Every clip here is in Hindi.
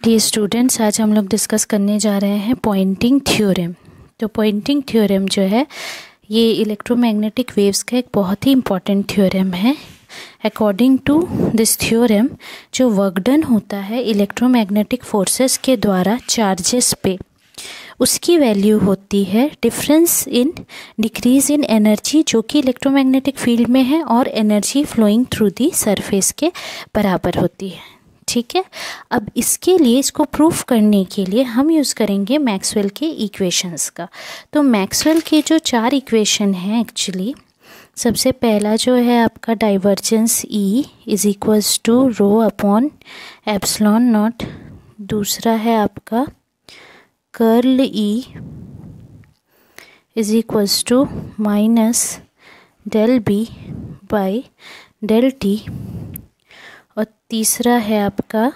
डियर स्टूडेंट्स, आज हम लोग डिस्कस करने जा रहे हैं पॉइंटिंग थ्योरम। तो पॉइंटिंग थ्योरम जो है ये इलेक्ट्रोमैग्नेटिक वेव्स का एक बहुत ही इम्पॉर्टेंट थ्योरम है। अकॉर्डिंग टू दिस थ्योरम जो वर्क डन होता है इलेक्ट्रोमैग्नेटिक फोर्सेस के द्वारा चार्जेस पे, उसकी वैल्यू होती है difference in decrease in energy जो कि इलेक्ट्रोमैग्नेटिक फील्ड में है और energy flowing through the surface के बराबर होती है। ठीक है, अब इसके लिए इसको प्रूफ करने के लिए हम यूज़ करेंगे मैक्सवेल के इक्वेशंस का। तो मैक्सवेल के जो 4 इक्वेशन हैं एक्चुअली, सबसे पहला जो है आपका divergence E is equals to rho upon epsilon not, दूसरा है आपका curl E is equals to minus del B by del T, और तीसरा है आपका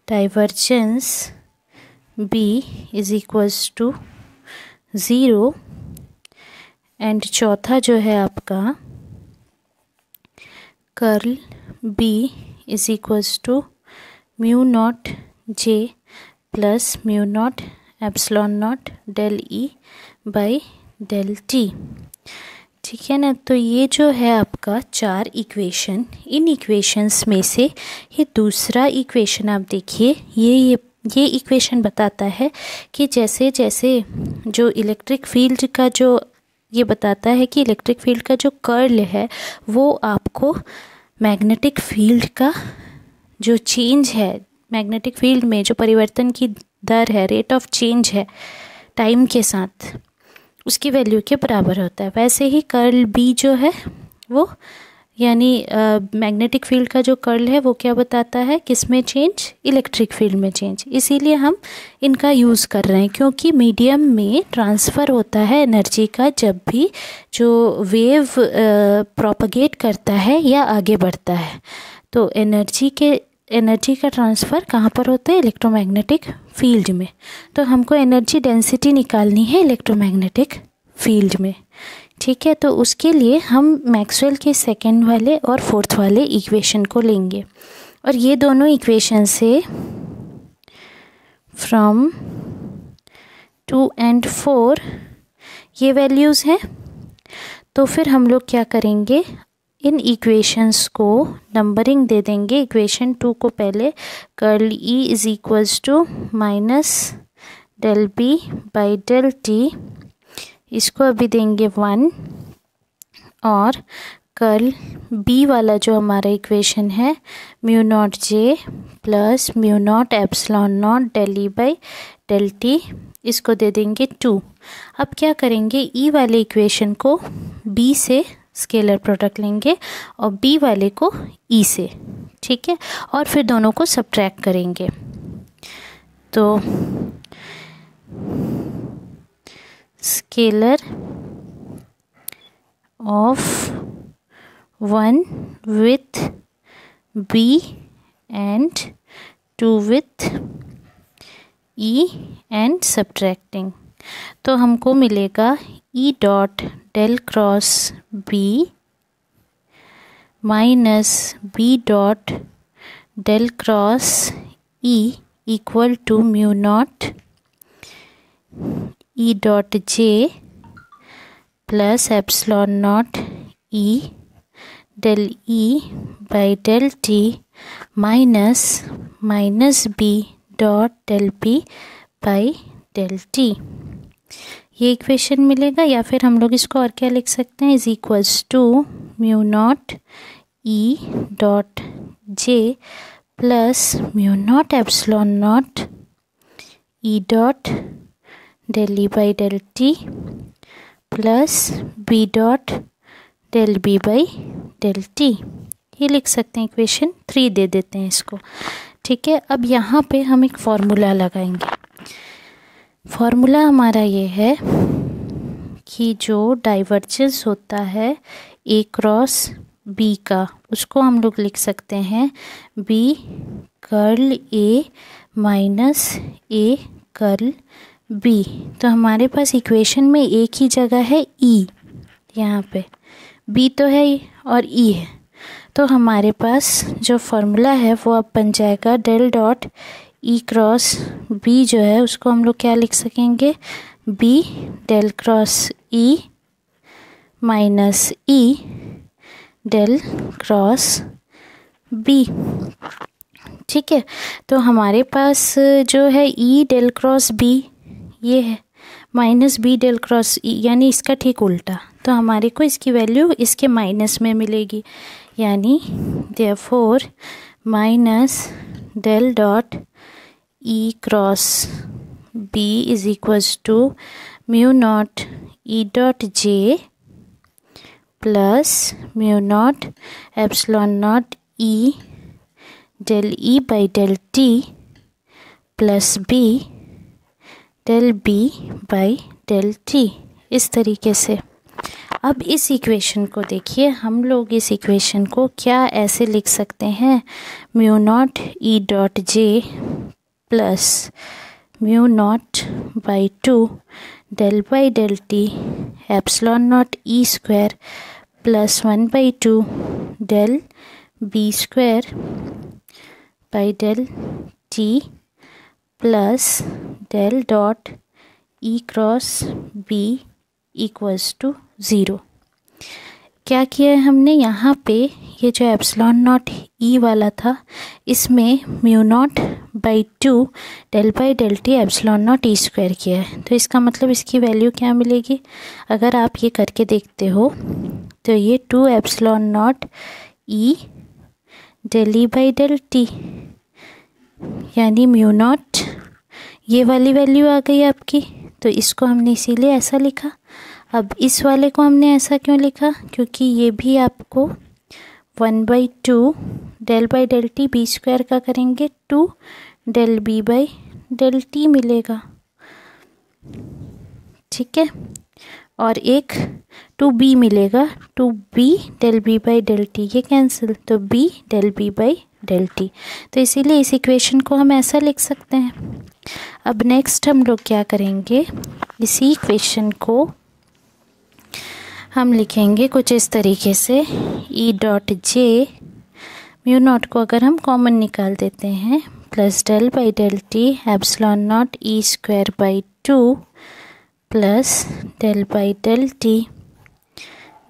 divergence B is equals to 0, and चौथा जो है आपका curl B is equals to mu not J plus mu not epsilon not del E by del T। ठीक है ना। तो ये जो है आपका 4 इक्वेशन, इन इक्वेशंस में से ये दूसरा इक्वेशन आप देखिए, ये इक्वेशन बताता है कि जैसे जैसे जो इलेक्ट्रिक फील्ड का जो ये बताता है कि इलेक्ट्रिक फील्ड का जो कर्ल है वो आपको मैग्नेटिक फील्ड का जो चेंज है, मैग्नेटिक फील्ड में जो परिवर्तन की दर है, रेट ऑफ चेंज है टाइम के साथ, उसकी वैल्यू के बराबर होता है। वैसे ही कर्ल B जो है वो यानी मैग्नेटिक फील्ड का जो कर्ल है वो क्या बताता है, किस में चेंज, इलेक्ट्रिक फील्ड में चेंज। इसीलिए हम इनका यूज़ कर रहे हैं क्योंकि मीडियम में ट्रांसफ़र होता है एनर्जी का जब भी जो वेव प्रोपगेट करता है या आगे बढ़ता है। तो एनर्जी का ट्रांसफ़र कहाँ पर होता है, इलेक्ट्रोमैग्नेटिक फील्ड में। तो हमको एनर्जी डेंसिटी निकालनी है इलेक्ट्रोमैग्नेटिक फील्ड में। ठीक है, तो उसके लिए हम मैक्सवेल के सेकंड वाले और फोर्थ वाले इक्वेशन को लेंगे, और ये दोनों इक्वेशन से फ्रॉम 2 and 4 ये वैल्यूज़ हैं। तो फिर हम लोग क्या करेंगे, इन इक्वेशंस को नंबरिंग दे देंगे। इक्वेशन 2 को पहले curl E is equals to minus del B by del T, इसको अभी देंगे 1, और कर्ल B वाला जो हमारा इक्वेशन है mu not J plus mu not epsilon not del E by del T, इसको दे देंगे 2। अब क्या करेंगे, E वाले इक्वेशन को B से स्केलर प्रोडक्ट लेंगे और B वाले को E से। ठीक है, और फिर दोनों को सब्ट्रैक्ट करेंगे। तो scalar of 1 with B and 2 with E and subtracting, तो हमको मिलेगा E dot del cross B minus B dot del cross E equal to mu not E dot J plus epsilon not E del E by del T minus B dot del B by del T। ये इक्वेशन मिलेगा, या फिर हम लोग इसको और क्या लिख सकते हैं, is equals to mu not E dot J plus mu not epsilon not E dot del E by del T plus B dot del B by del T। ये लिख सकते हैं, इक्वेशन 3 दे देते हैं इसको। ठीक है, अब यहाँ पे हम एक फॉर्मूला लगाएंगे। फॉर्मूला हमारा ये है कि जो डाइवर्जेंस होता है A क्रॉस B का, उसको हम लोग लिख सकते हैं B curl A minus A curl B। तो हमारे पास इक्वेशन में एक ही जगह है E, यहाँ पे B तो है और E है, तो हमारे पास जो फॉर्मूला है वो अब बन जाएगा del dot E cross B जो है उसको हम लोग क्या लिख सकेंगे, B del cross E minus E del cross B. ठीक है, तो हमारे पास जो है ई डेल क्रॉस बी ये है माइनस बी डेल क्रॉस ई, यानी इसका ठीक उल्टा, तो हमारे को इसकी वैल्यू इसके माइनस में मिलेगी, यानी therefore minus del dot E cross B is equals to mu not E dot J plus mu not epsilon not E del E by del T plus B del B by del T. इस तरीके से अब इस इक्वेशन को देखिए, हम लोग इस इक्वेशन को क्या ऐसे लिख सकते हैं, mu not E dot J plus mu not by two del by del T epsilon not E square plus 1/2 del B square by del T plus del dot E cross B equals to 0। क्या किया है हमने यहाँ पे, ये जो एप्सिलॉन नॉट ई वाला था इसमें mu not by 2 del by del T epsilon not E square किया है, तो इसका मतलब इसकी वैल्यू क्या मिलेगी, अगर आप ये करके देखते हो तो ये 2 epsilon not E del E by del T, यानी म्यू नॉट ये वाली वैल्यू आ गई आपकी, तो इसको हमने इसीलिए ऐसा लिखा। अब इस वाले को हमने ऐसा क्यों लिखा, क्योंकि ये भी आपको 1/2 del by del T B square का करेंगे 2 del B by del T मिलेगा। ठीक है, और एक 2b मिलेगा, 2b del B by del T, ये कैंसिल, तो b del B by del T, तो इसीलिए इस इक्वेशन को हम ऐसा लिख सकते हैं। अब नेक्स्ट हम लोग क्या करेंगे, इसी इक्वेशन को हम लिखेंगे कुछ इस तरीके से, E dot J mu not को अगर हम कॉमन निकाल देते हैं plus del by del T epsilon not E square by 2 plus del by del T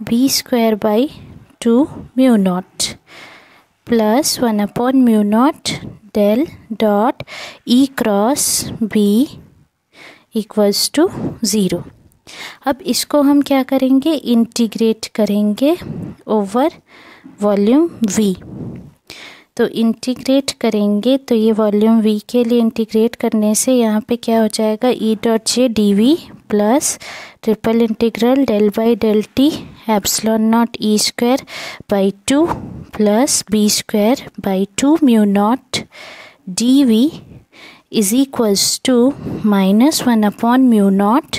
B square by 2 mu not plus 1 mu not del dot E cross B equals to 0। अब इसको हम क्या करेंगे, इंटीग्रेट करेंगे ओवर वॉल्यूम v, तो इंटीग्रेट करेंगे तो ये वॉल्यूम v के लिए इंटीग्रेट करने से यहाँ पे क्या हो जाएगा, E dot J D V plus triple integral del by del T epsilon not E square by 2 plus B square by 2 mu not D V is equals to -1 mu not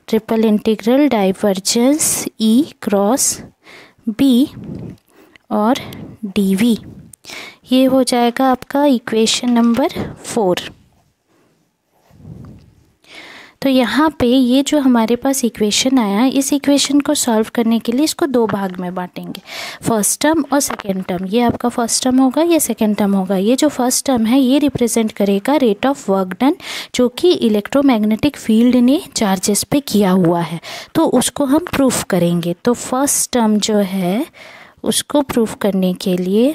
triple integral divergence E cross B और डी वी। ये हो जाएगा आपका इक्वेशन नंबर 4। तो यहाँ पे ये जो हमारे पास इक्वेशन आया, इस इक्वेशन को सॉल्व करने के लिए इसको 2 भाग में बांटेंगे, फर्स्ट टर्म और सेकेंड टर्म। ये आपका फर्स्ट टर्म होगा, ये सेकेंड टर्म होगा। ये जो फर्स्ट टर्म है ये रिप्रेजेंट करेगा रेट ऑफ वर्क डन जो कि इलेक्ट्रोमैग्नेटिक फील्ड ने चार्जेस पे किया हुआ है, तो उसको हम प्रूफ करेंगे। तो फर्स्ट टर्म जो है उसको प्रूफ करने के लिए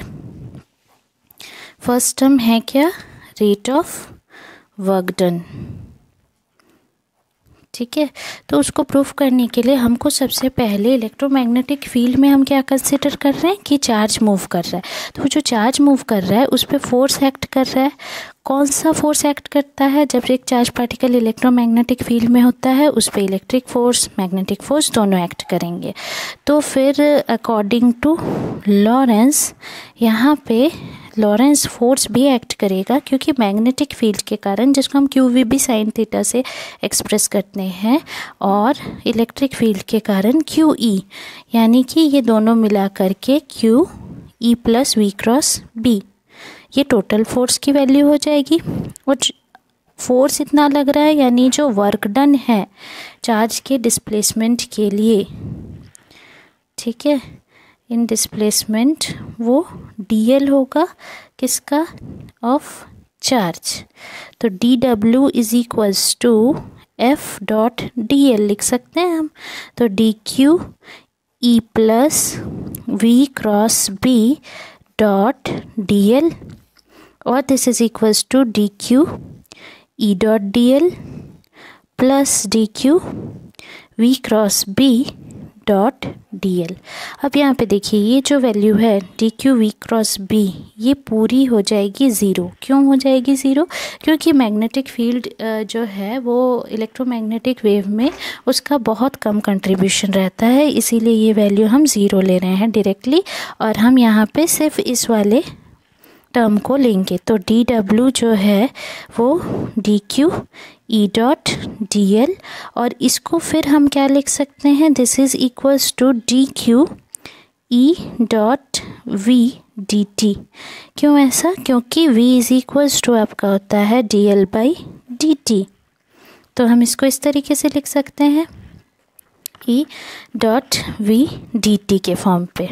फर्स्ट टर्म है क्या, रेट ऑफ वर्क डन। ठीक है, तो उसको प्रूफ करने के लिए हमको सबसे पहले इलेक्ट्रोमैग्नेटिक फील्ड में हम क्या कंसिडर कर रहे हैं कि चार्ज मूव कर रहा है, तो जो चार्ज मूव कर रहा है उस पर फोर्स एक्ट कर रहा है। कौन सा फोर्स एक्ट करता है, जब एक चार्ज पार्टिकल इलेक्ट्रोमैग्नेटिक फील्ड में होता है उस पर इलेक्ट्रिक फोर्स मैग्नेटिक फोर्स दोनों एक्ट करेंगे। तो फिर अकॉर्डिंग टू लॉरेंस यहाँ पे लॉरेंस फोर्स भी एक्ट करेगा, क्योंकि मैग्नेटिक फील्ड के कारण, जिसको हम Q V B sine theta से एक्सप्रेस करते हैं, और इलेक्ट्रिक फील्ड के कारण क्यू ई, यानी कि ये दोनों मिला करके Q E plus V cross B, ये टोटल फोर्स की वैल्यू हो जाएगी। और फोर्स इतना लग रहा है, यानी जो वर्क डन है चार्ज के डिस्प्लेसमेंट के लिए, ठीक है, इन डिस्प्लेसमेंट वो dl होगा, किसका, ऑफ चार्ज। तो D W is equals to F dot D L लिख सकते हैं हम। तो D Q E plus V cross B dot D L, और this is equals to D Q E dot D L plus D Q V cross B dot D L. अब यहाँ पे देखिए ये जो वैल्यू है D Q V cross B, ये पूरी हो जाएगी ज़ीरो। क्यों हो जाएगी ज़ीरो? क्योंकि मैग्नेटिक फील्ड जो है वो इलेक्ट्रोमैग्नेटिक वेव में उसका बहुत कम कंट्रीब्यूशन रहता है, इसीलिए ये वैल्यू हम ज़ीरो ले रहे हैं डायरेक्टली, और हम यहाँ पे सिर्फ इस वाले टर्म को लेंगे। तो डी डब्ल्यू जो है वो D Q E dot D L, और इसको फिर हम क्या लिख सकते हैं, this is equals to D Q E dot V D T. क्यों ऐसा? क्योंकि v इज़ इक्वल्स टू आपका होता है D L by D T. तो हम इसको इस तरीके से लिख सकते हैं E dot V D T के फॉर्म पे।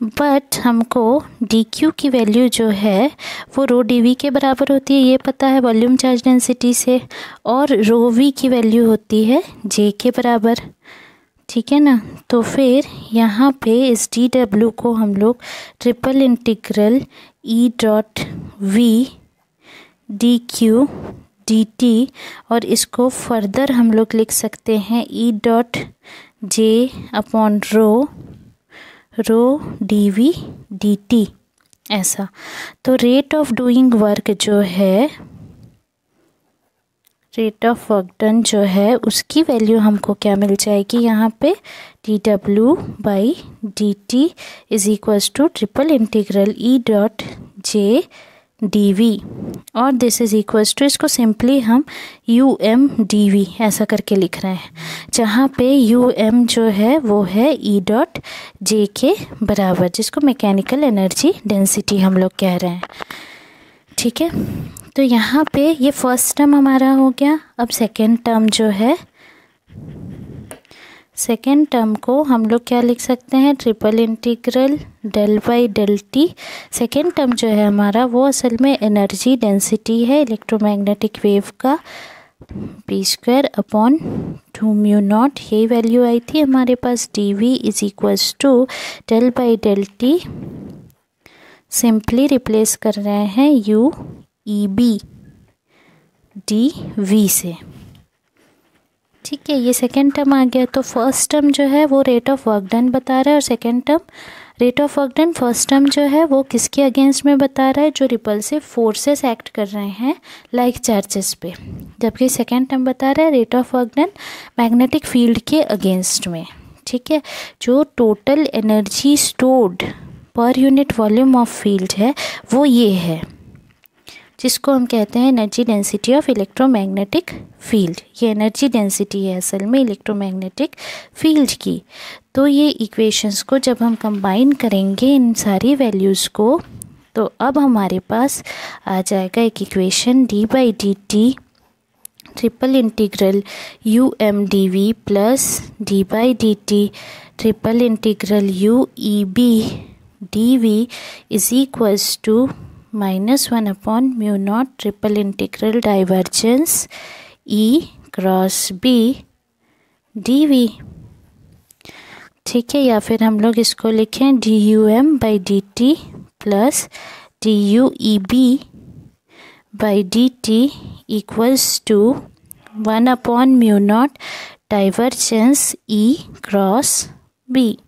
बट हमको डी क्यू की वैल्यू जो है वो रो डी वी के बराबर होती है, ये पता है वॉल्यूम चार्ज डेंसिटी से, और रो वी की वैल्यू होती है जे के बराबर, ठीक है ना। तो फिर यहाँ पे इस डी डब्ल्यू को हम लोग triple integral E dot V D Q D T, और इसको फर्दर हम लोग लिख सकते हैं E dot J upon rho D V D T, ऐसा। तो रेट ऑफ डूइंग वर्क जो है, रेट ऑफ वर्क डन जो है, उसकी वैल्यू हमको क्या मिल जाएगी यहाँ पे, D W by D T is equals to triple integral E dot J D V, और दिस इज़ इक्वल्स टू, इसको सिंपली हम यू एम डी वी ऐसा करके लिख रहे हैं, जहाँ पे यू एम जो है वो है ई डॉट जे के बराबर, जिसको मैकेनिकल एनर्जी डेंसिटी हम लोग कह रहे हैं, ठीक है। तो यहाँ पे ये फर्स्ट टर्म हमारा हो गया। अब सेकेंड टर्म जो है, सेकेंड टर्म को हम लोग क्या लिख सकते हैं, triple integral del by del T. Second term जो है हमारा वो असल में एनर्जी डेंसिटी है इलेक्ट्रोमैग्नेटिक वेव का, P square upon 2 mu naught, यही वैल्यू आई थी हमारे पास। D V is equals to del by del T, simply replace कर रहे हैं U E B D V से, ठीक है। ये सेकेंड टर्म आ गया। तो फर्स्ट टर्म जो है वो रेट ऑफ वर्क डन बता रहा है, और second term rate of work done, first term जो है वो किसके अगेंस्ट में बता रहा है, जो रिपल्सिव फोर्सेस एक्ट कर रहे हैं लाइक चार्जेस पे, जबकि सेकेंड टर्म बता रहा है rate of work done magnetic field के अगेंस्ट में, ठीक है। जो total energy stored per unit volume of field है वो ये है, जिसको हम कहते हैं energy density of electromagnetic field. ये एनर्जी डेंसिटी है असल में इलेक्ट्रोमैग्नेटिक फील्ड की। तो ये इक्वेशंस को जब हम कंबाइन करेंगे इन सारी वैल्यूज़ को, तो अब हमारे पास आ जाएगा एक equation D by D T triple integral U M D V plus D by D T triple integral U E B D V is equals to -1 upon mu not triple integral divergence E cross B D V, ठीक है। या फिर हम लोग इसको लिखें D U M by D T plus D U E B by D T equals to 1 upon mu not divergence E cross B,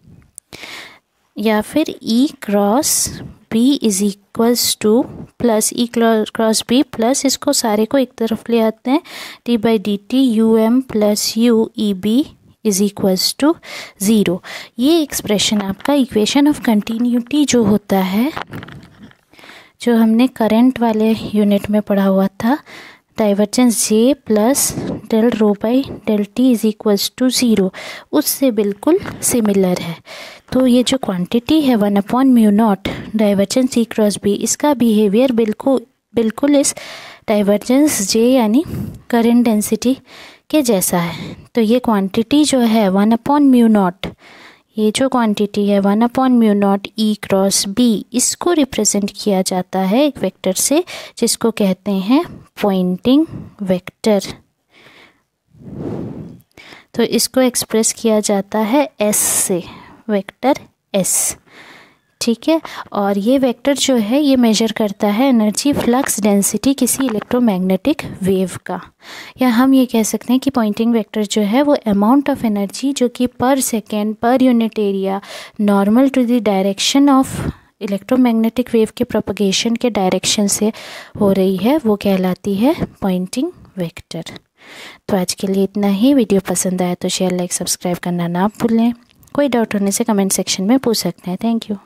या फिर E cross B is equals to plus E cross B plus, इसको सारे को एक तरफ ले आते हैं, D by D T U M plus U E B is equals to 0। ये एक्सप्रेशन आपका इक्वेशन ऑफ कंटिन्यूटी जो होता है, जो हमने करंट वाले यूनिट में पढ़ा हुआ था, divergence J plus del rho by del T is equals to 0, उससे बिल्कुल सिमिलर है। तो ये जो क्वांटिटी है 1 upon mu not divergence E cross B, इसका बिहेवियर बिल्कुल इस डाइवर्जेंस जे यानी करंट डेंसिटी के जैसा है। तो ये क्वांटिटी जो है 1 अपॉन म्यू नॉट, ये जो क्वांटिटी है 1/μ0 क्रॉस बी, इसको रिप्रेजेंट किया जाता है एक वेक्टर से जिसको कहते हैं पॉइंटिंग वेक्टर। तो इसको एक्सप्रेस किया जाता है एस से, वेक्टर एस। ठीक है, और ये वेक्टर जो है ये मेजर करता है एनर्जी फ्लक्स डेंसिटी किसी इलेक्ट्रोमैग्नेटिक वेव का, या हम ये कह सकते हैं कि पॉइंटिंग वेक्टर जो है वो अमाउंट ऑफ एनर्जी जो कि पर सेकेंड पर unit area normal to the direction of electromagnetic wave के प्रोपगेशन के डायरेक्शन से हो रही है वो कहलाती है पॉइंटिंग वेक्टर। तो आज के लिए इतना ही। वीडियो पसंद आया तो शेयर, लाइक, सब्सक्राइब करना ना भूलें। कोई डाउट होने से कमेंट सेक्शन में पूछ सकते हैं। Thank you.